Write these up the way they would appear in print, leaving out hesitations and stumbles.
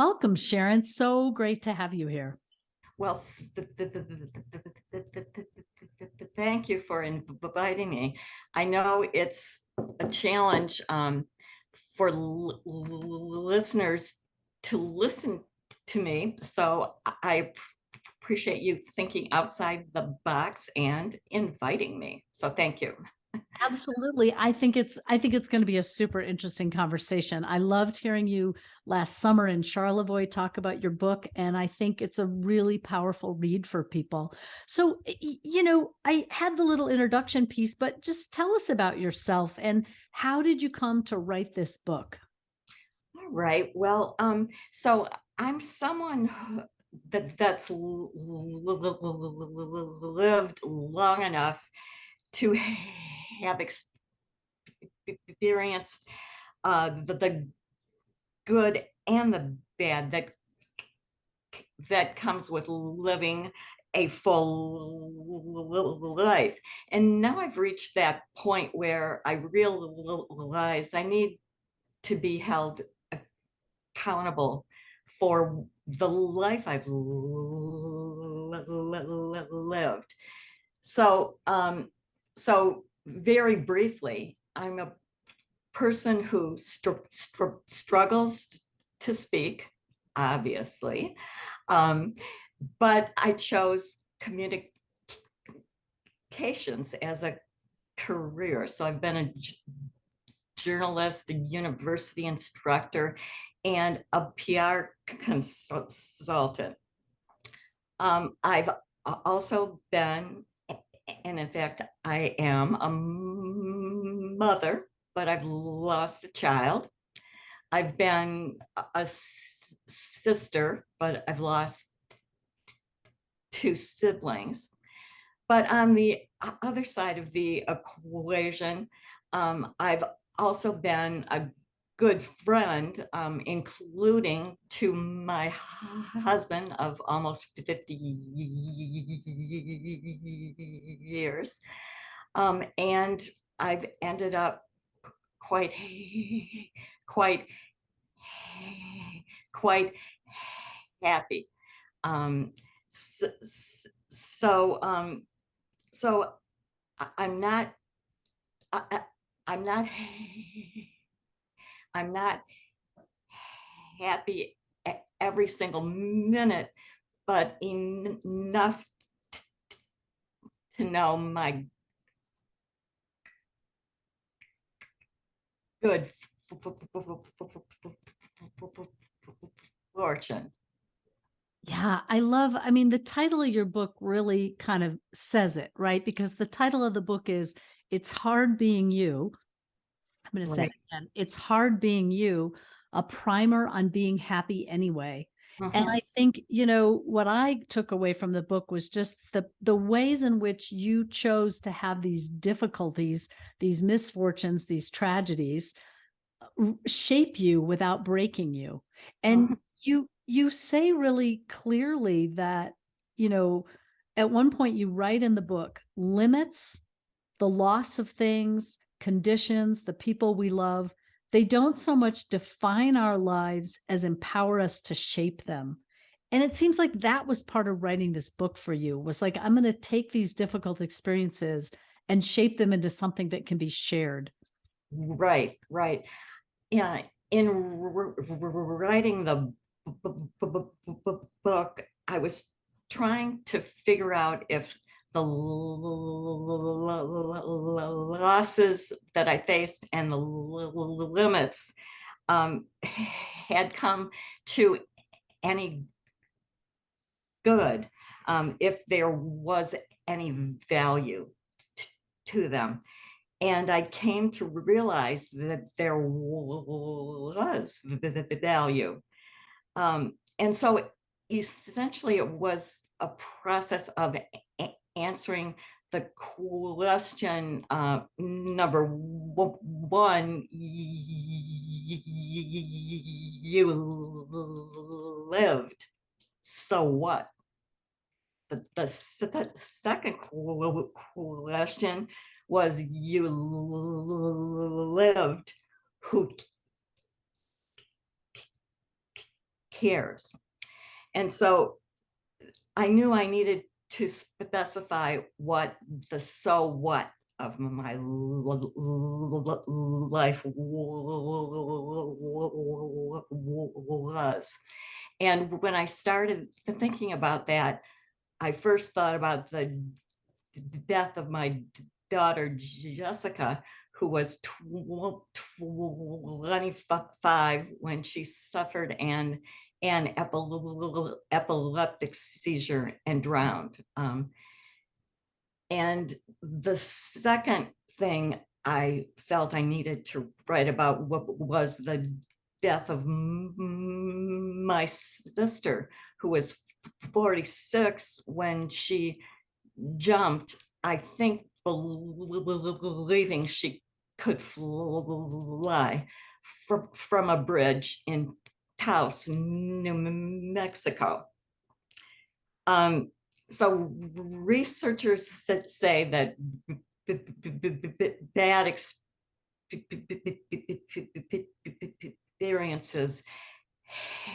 welcome, Sharon. So great to have you here. Well, thank you for inviting me. I know it's a challenge for listeners to listen to me, so I appreciate you thinking outside the box and inviting me. So thank you. Absolutely. I think it's going to be a super interesting conversation. I loved hearing you last summer in Charlevoix talk about your book, and I think it's a really powerful read for people. So, I had the little introduction piece, but just tell us about yourself and how did you come to write this book? All right. Well, so I'm someone that's lived long enough to have experienced the good and the bad that comes with living a full life. And now I've reached that point where I realize I need to be held accountable for the life I've lived. So, so very briefly, I'm a person who struggles to speak, obviously, um, but I chose communications as a career. So I've been a journalist, a university instructor, and a PR consultant. I've also been, and in fact, I am a mother, but I've lost a child. I've been a sister, but I've lost two siblings. But on the other side of the equation, I've also been a good friend, including to my husband of almost 50 years. And I've ended up quite, quite, quite happy. Um, so, so, um, so I'm not, I, I'm not, I'm not happy every single minute, but enough to know my good fortune. I mean, the title of your book really kind of says it, right? Because the title of the book is It's Hard Being You. I'm going to say it Right. again. It's Hard Being You, a primer on being happy anyway. And Mhm. I think, what I took away from the book was just the ways in which you chose to have these difficulties, these misfortunes, these tragedies shape you without breaking you. And Mhm. you say really clearly that, you know, at one point you write in the book, limits, the loss of things, conditions, the people we love, they don't so much define our lives as empower us to shape them. And it seems like that was part of writing this book for you, was like, I'm going to take these difficult experiences and shape them into something that can be shared. Right, right. Yeah, in writing the book, I was trying to figure out if the losses that I faced and the limits had come to any good, if there was any value to them. And I came to realize that there was the value. And so essentially, it was a process of answering the question, number one, you lived. So what? The second question was, you lived, who cares? And so I knew I needed to specify what the so what of my life was. And when I started thinking about that, I first thought about the death of my daughter Jessica, who was 25 when she suffered an epileptic seizure and drowned. And the second thing I felt I needed to write about was the death of my sister, who was 46 when she jumped, I think, believing she could fly from a bridge in Taos, New Mexico. Um, so researchers say that bad experiences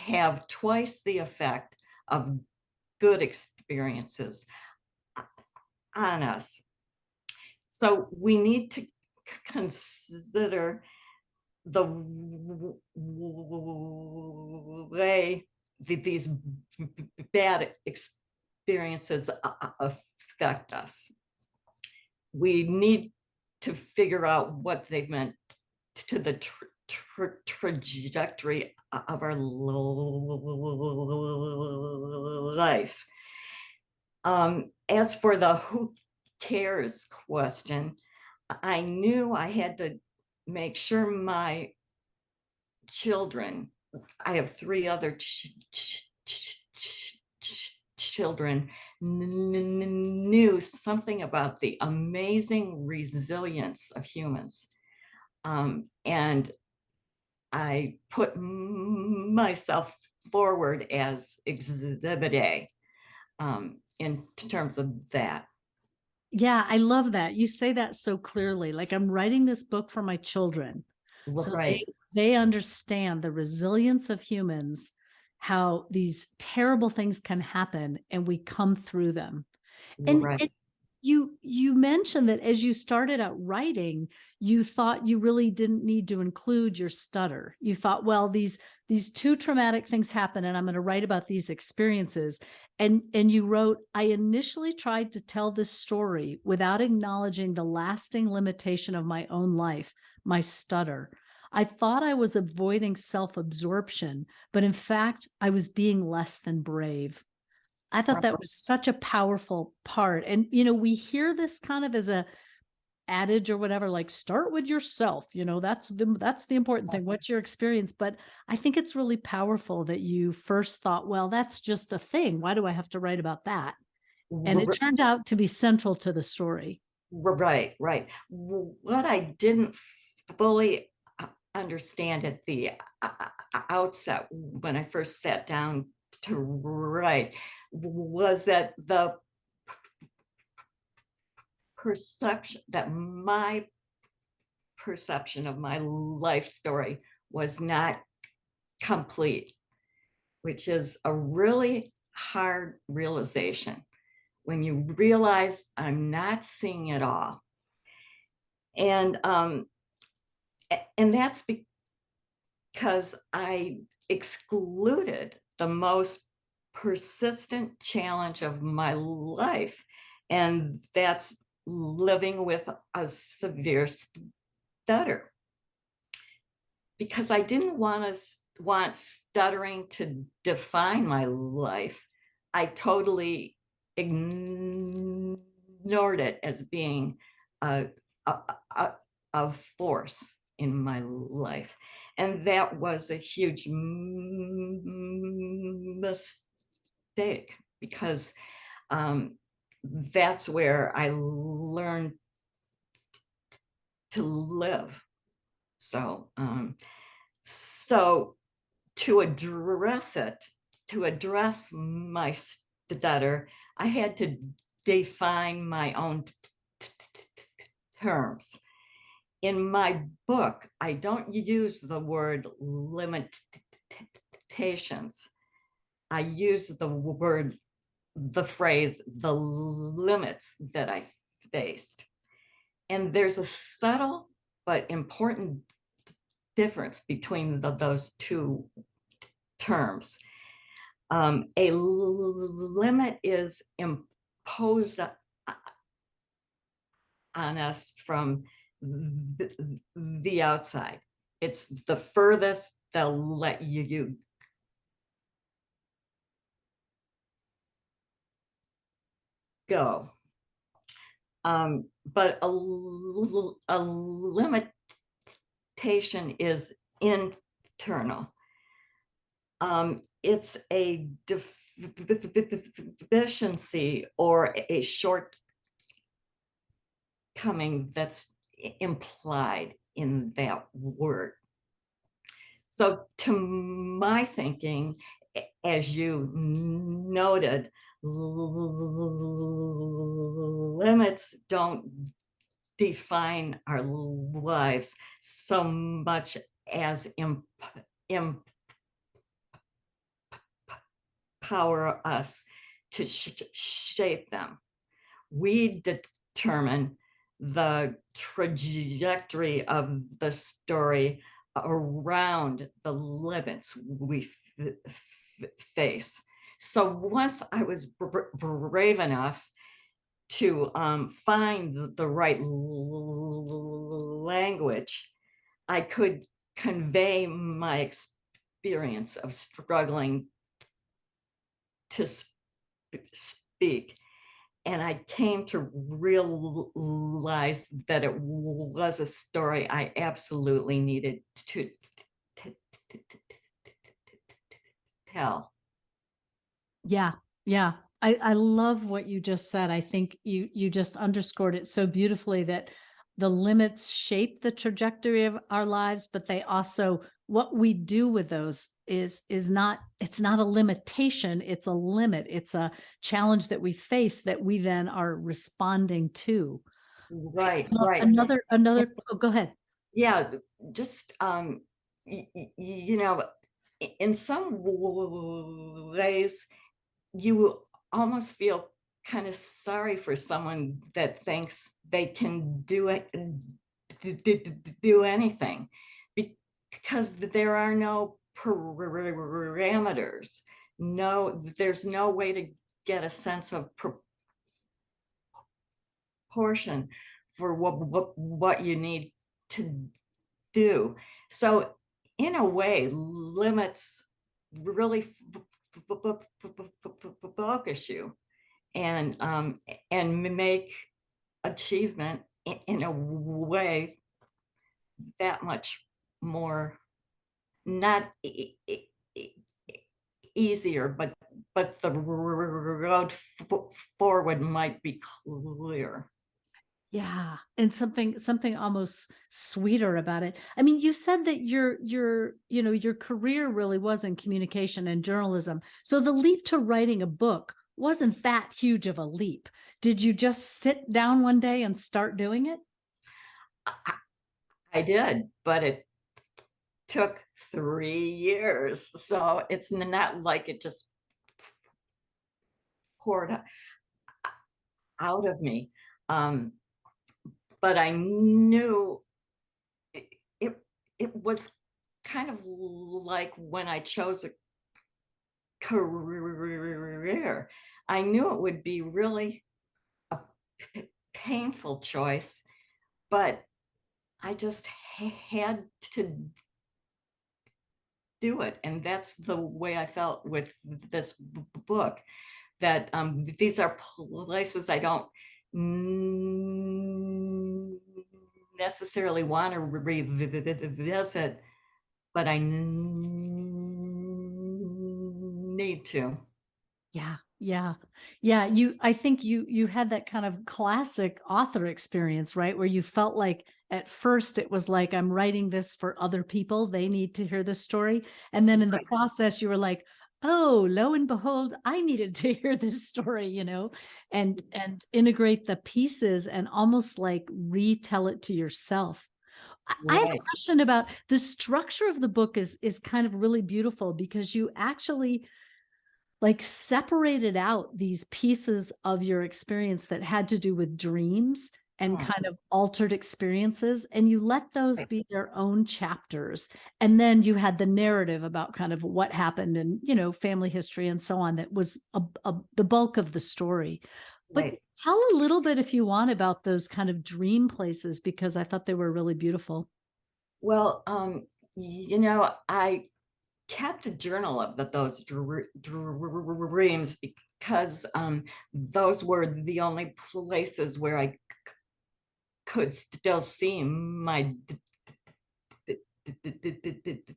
have twice the effect of good experiences on us. So we need to consider the way these bad experiences affect us. We need to figure out what they've meant to the trajectory of our life. As for the who cares question, I knew I had to make sure my children, I have three other children, knew something about the amazing resilience of humans. And I put myself forward as exhibit A in terms of that. Yeah, I love that. You say that so clearly. Like, I'm writing this book for my children. So Right, they understand the resilience of humans, how these terrible things can happen and we come through them. And right, you mentioned that as you started out writing, you thought you really didn't need to include your stutter. You thought, well, these two traumatic things happen and I'm going to write about these experiences. And you wrote, I initially tried to tell this story without acknowledging the lasting limitation of my own life, my stutter. I thought I was avoiding self-absorption, but in fact, I was being less than brave. I thought that was such a powerful part. And, we hear this kind of as a adage or whatever, like start with yourself, that's the important thing. What's your experience? But I think it's really powerful that you first thought, well, that's just a thing. Why do I have to write about that? And it turned out to be central to the story. right, right. What I didn't fully understand at the outset when I first sat down to write was that the perception that my perception of my life story was not complete, which is a really hard realization when you realize I'm not seeing it all. And that's because I excluded the most persistent challenge of my life, and that's living with a severe stutter. Because I didn't want stuttering to define my life, I totally ignored it as being a, a, a, a force in my life. And that was a huge mistake because that's where I learned to live. So, so to address it, to address my stutter, I had to define my own terms. In my book, I don't use the word limitations. I use the phrase, the limits that I faced. And there's a subtle but important difference between those two terms. A limit is imposed on us from the outside. It's the furthest they'll let you go. But a limitation is internal. It's a deficiency or a shortcoming that's implied in that word. So, to my thinking, as you noted, limits don't define our lives so much as empower us to shape them. We determine the trajectory of the story around the limits we face. So once I was brave enough to find the right language, I could convey my experience of struggling to speak. And I came to realize that it was a story I absolutely needed to tell. Yeah. Yeah. I love what you just said. I think you just underscored it so beautifully that the limits shape the trajectory of our lives, but they also what we do with those is not it's not a limitation, it's a limit. It's a challenge that we face that we then are responding to. Right, Well, right. another oh, go ahead. Yeah, just you know, in some ways, you almost feel kind of sorry for someone that thinks they can do it, do anything, because there are no parameters. No, there's no way to get a sense of proportion for what you need to do. So, in a way, limits really focus you and make achievement in a way that much more not easier, but the road forward might be clear. Yeah, and something almost sweeter about it. I mean, you said that your career really was in communication and journalism. So the leap to writing a book wasn't that huge of a leap. Did you just sit down one day and start doing it? I did, but it took 3 years. So it's not like it just poured out of me. Um, but I knew it, it, it was kind of like when I chose a career. I knew it would be really a painful choice, but I just had to do it. And that's the way I felt with this book, that these are places I don't necessarily want to revisit, but I need to. Yeah, yeah. Yeah, I think you had that kind of classic author experience, right? Where you felt like at first it was like, I'm writing this for other people, they need to hear this story. And then in the Right. process, you were like, oh, lo and behold, I needed to hear this story, and integrate the pieces and almost like retell it to yourself. I have a Right. question about the structure of the book is kind of really beautiful because you actually like separated out these pieces of your experience that had to do with dreams and Mm, kind of altered experiences, and you let those right, be their own chapters. And then you had the narrative about kind of what happened and, family history and so on that was the bulk of the story. But right. tell a little bit, if you want, about those kind of dream places, because I thought they were really beautiful. Well, I kept a journal of those dreams because those were the only places where I could still see my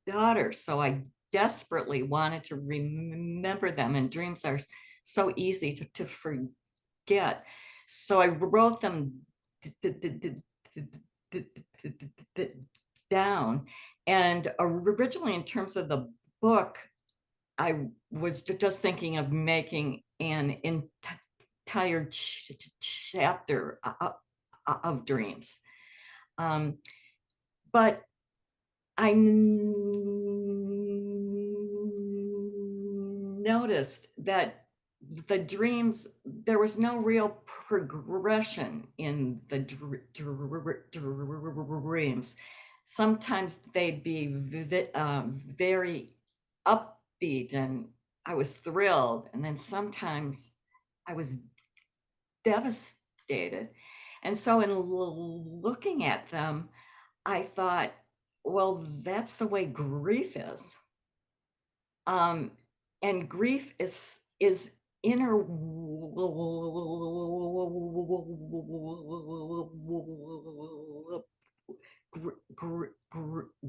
daughter. So I desperately wanted to remember them, and dreams are so easy to forget. So I wrote them down. And originally, in terms of the book, I was just thinking of making an entire chapter of dreams. Um, but I noticed that the dreams, there was no real progression in the dreams. Sometimes they'd be very upbeat and I was thrilled. And then sometimes I was devastated. And so, in looking at them, I thought, well, that's the way grief is. Um, and grief is inner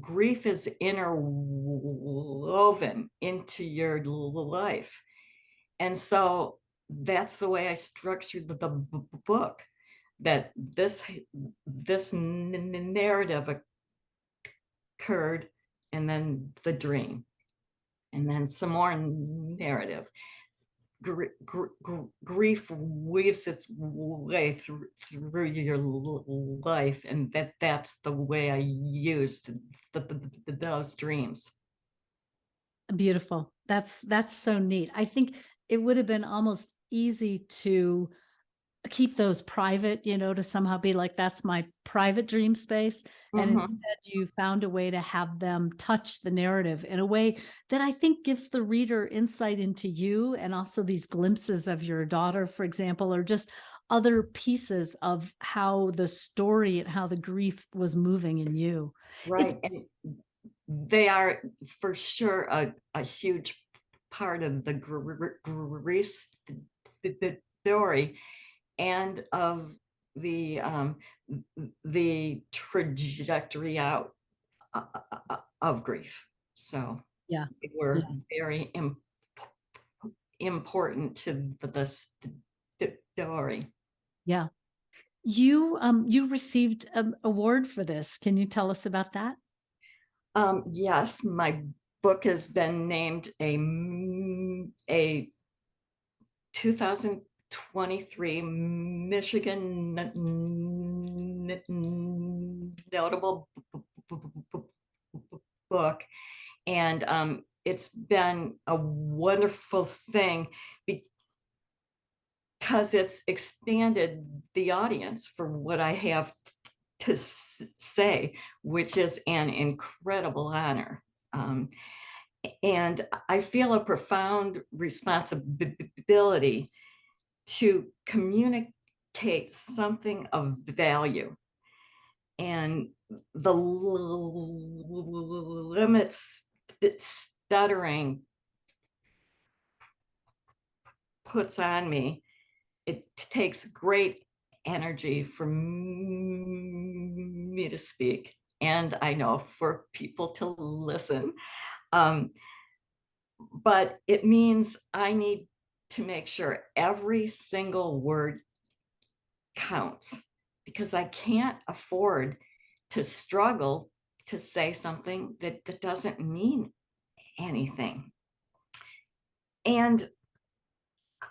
grief is interwoven into your life. And so that's the way I structured the book, that this narrative occurred, and then the dream, and then some more narrative. Grief weaves its way through your life, and that's the way I used those dreams. Beautiful. That's so neat. I think it would have been almost easy to keep those private, to somehow be like, that's my private dream space. And Mhm. instead, you found a way to have them touch the narrative in a way that I think gives the reader insight into you, and also these glimpses of your daughter, for example, or just other pieces of how the story and how the grief was moving in you. It's Right, and they are for sure a huge part of the grief story, and of the trajectory out of grief. So Yeah, they were yeah, very important to the story. yeah. You received an award for this. Can you tell us about that? Yes, my book has been named a 2023 Michigan notable book, and it's been a wonderful thing because it's expanded the audience for what I have to say, which is an incredible honor. Um, and I feel a profound responsibility to communicate something of value, and the limits that stuttering puts on me, it takes great energy for me to speak, and I know for people to listen. Um, but it means I need to make sure every single word counts, because I can't afford to struggle to say something that doesn't mean anything. And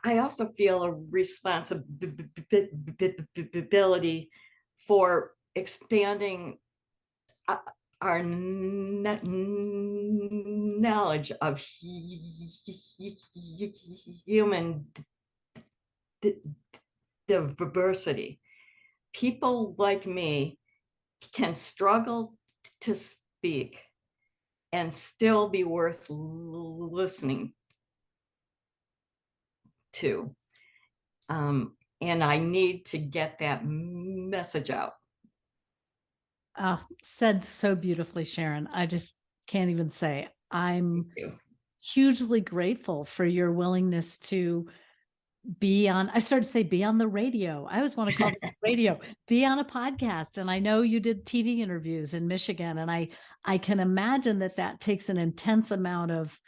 I also feel a responsibility for expanding our knowledge of human diversity. People like me can struggle to speak and still be worth listening to. And I need to get that message out. Said so beautifully, Sharon. I just can't even say. Thank I'm you. hugely grateful for your willingness to be on, I started to say be on the radio. I always want to call this radio, be on a podcast. And I know you did TV interviews in Michigan. And I can imagine that that takes an intense amount of,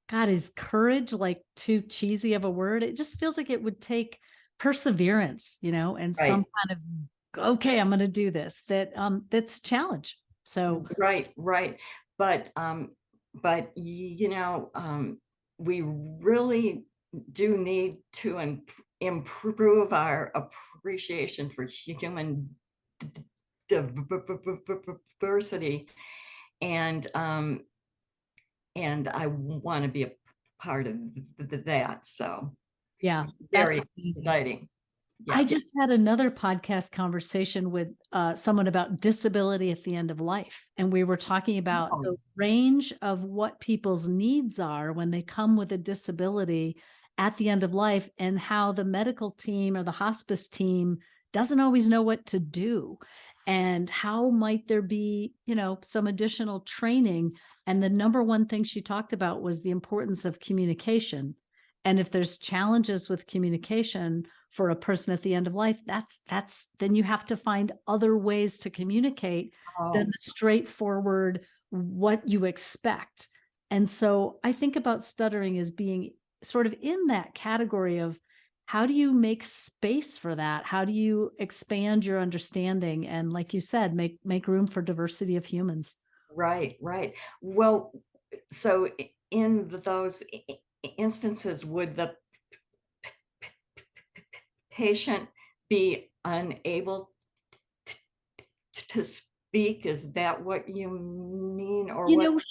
God, is courage like too cheesy of a word? It just feels like it would take perseverance, and some Right, kind of, okay, I'm going to do this, that's a challenge. So right. But we really do need to improve our appreciation for human diversity, and I want to be a part of that. So yeah, it's that's very amazing. exciting. I Yeah. just had another podcast conversation with someone about disability at the end of life. And we were talking about Oh, the range of what people's needs are when they come with a disability at the end of life, and how the medical team or the hospice team doesn't always know what to do. And how might there be, some additional training? And the number one thing she talked about was the importance of communication. And if there's challenges with communication, for a person at the end of life, that's then you have to find other ways to communicate than oh, the straightforward what you expect. And so I think about stuttering as being sort of in that category of, how do you make space for that? How do you expand your understanding? And like you said, make room for diversity of humans. right. Well, so in those instances, would the patient be unable to speak? Is that what you mean, or what?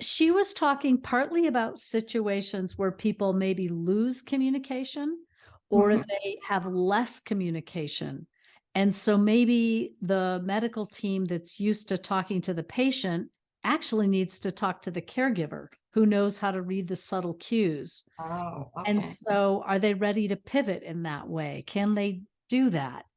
She was talking partly about situations where people maybe lose communication or Mhm. they have less communication. And so maybe the medical team that's used to talking to the patient actually needs to talk to the caregiver who knows how to read the subtle cues. Oh, And okay. so are they ready to pivot in that way? Can they do that?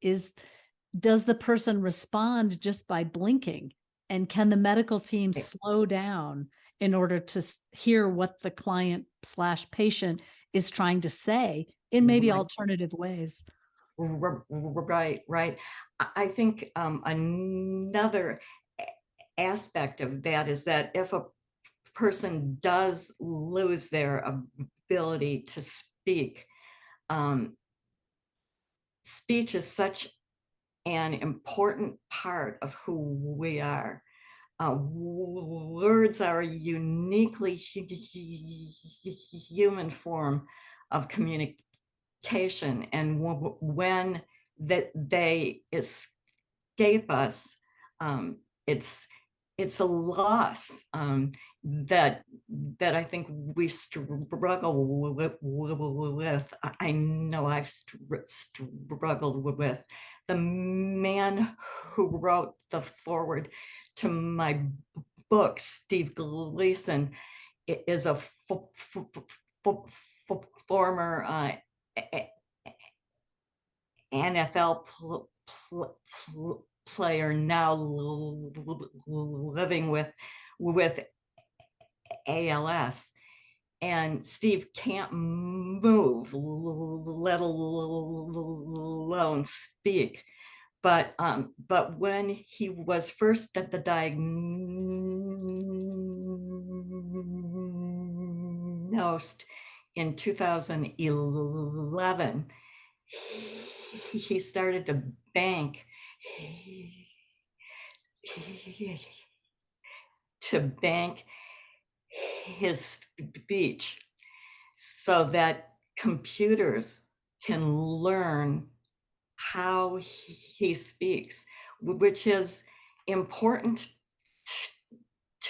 Does the person respond just by blinking? And can the medical team slow down in order to hear what the client slash patient is trying to say in maybe Right, alternative ways? right. I think another aspect of that is that if a person does lose their ability to speak, um, speech is such an important part of who we are. Words are a uniquely human form of communication, and when that they escape us, it's a loss, that I think we struggle with. I know I've struggled with. The man who wrote the forward to my book, Steve Gleason, is a former NFL player, now living with ALS. And Steve can't move, let alone speak. But when he was first diagnosed in 2011, he started to bank to bank his speech so that computers can learn how he speaks, which is important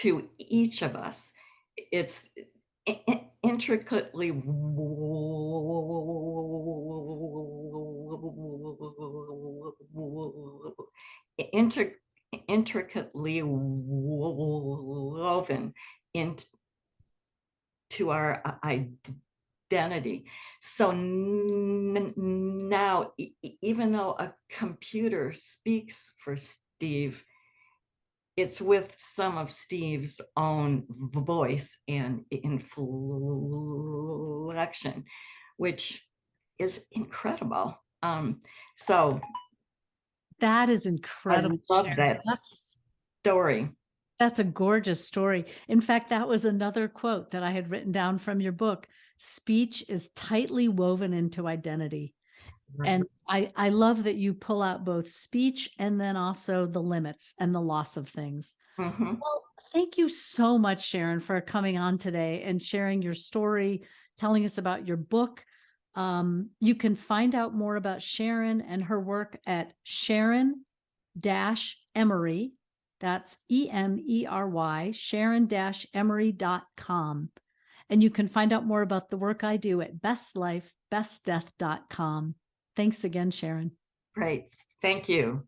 to each of us. It's intricately inter- intricately woven into our identity. So now, even though a computer speaks for Steve, it's with some of Steve's own voice and inflection, which is incredible. So That is I incredible, love Sharon. that story. That's a gorgeous story. In fact, that was another quote that I had written down from your book. Speech is tightly woven into identity. And I love that you pull out both speech and then also the limits and the loss of things. Mhm. Well, thank you so much, Sharon, for coming on today and sharing your story, telling us about your book. You can find out more about Sharon and her work at Sharon-Emery. That's Emery, Sharon-Emery.com. And you can find out more about the work I do at bestlifebestdeath.com. Thanks again, Sharon. Great. Thank you.